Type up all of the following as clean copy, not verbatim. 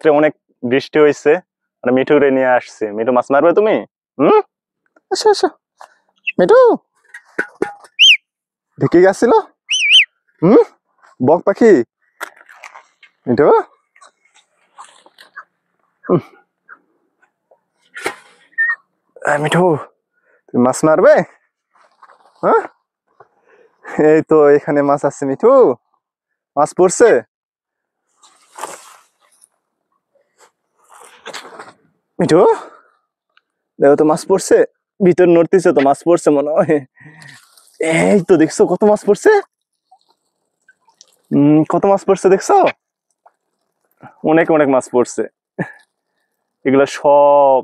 রাত্রে অনেক বৃষ্টি হয়েছে আর মিঠুরে নিয়ে আসছি। মিঠু মাছ মারবে তুমি? আসো আসো মিঠু। ঢেকে গেছিল বক পাখি। মিঠু মিঠু তুমি মাছ মারবে? হ্যাঁ এই তো এখানে মাছ আছে মিঠু। মাছ পড়ছে। মিঠু দেখো তো মাছ পড়ছে। ভিতর নড়তেছে তো মাছ পড়ছে মনে হয়। এই তো দেখছো কত মাছ পড়ছে। কত মাছ পড়ছে দেখছো? অনেক অনেক মাছ পড়ছে। এগুলো সব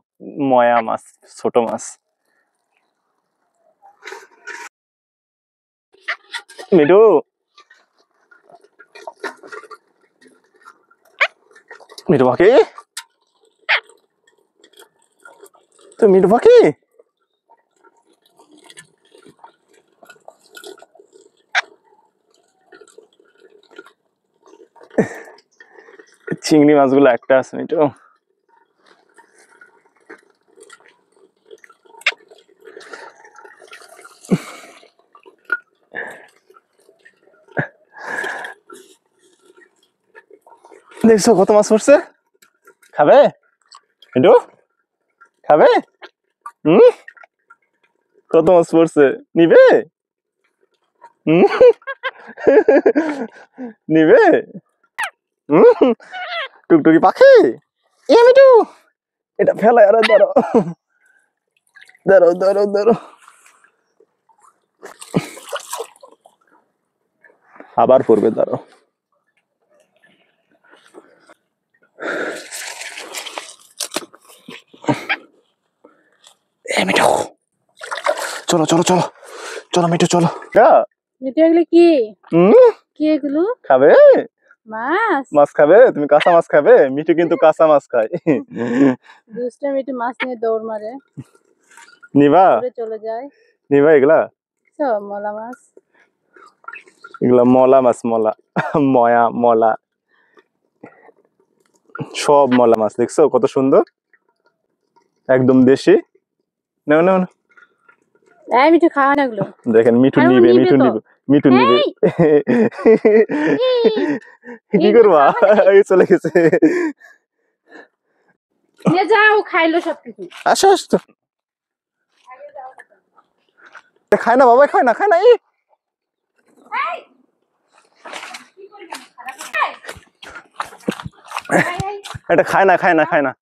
ময়া মাছ, ছোট মাছ। মিঠু মিঠু পাখি, তো মিঠু পাখি চিংড়ি মাছগুলো একটা আছে মিঠু। দেখছো কত মাছ পড়ছে। খাবে মিঠু? খাবে? কত মাছ পড়ছে, নিবে? নিবে? টুকটুকি পাখি এ মিঠু এটা ফেলায়। আরে ধরো ধরো ধরো ধরো। আবার পড়বে, ধরো। মিঠু চলো চলো চলো চলো মিঠু চলো। মিঠু এগুলো কি? কি এগুলো? খাবে মাছ? মাছ খাবে? তুমি কাঁচা মাছ খাবে? মিঠু কিন্তু কাঁচা মাছ খায়। দুষ্টা মিঠু মাছ নিয়ে দৌড় মারে। নিবা? চলে যায়। নিবা এগুলা? সব মলা মাছ। এগুলা মলা মাছ, মলা ময়া মলা সব মলা মাছ। দেখছো কত সুন্দর, একদম দেশি। নাও নাও না। এই মিঠু খাওয়া না এগুলো। দেখেন মিঠু নিবে, মিঠু নিবে, মিঠু নিবে। কি করবা? চলে গেছে। নিয়ে যাও, খাইলো সবকিছু। আসো আসো। খায় না বাবা, খায় না, খায় না। এটা খায় না, খায় না, খায় না।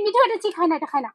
মিঠু এটা খায় না, এটা খায় না।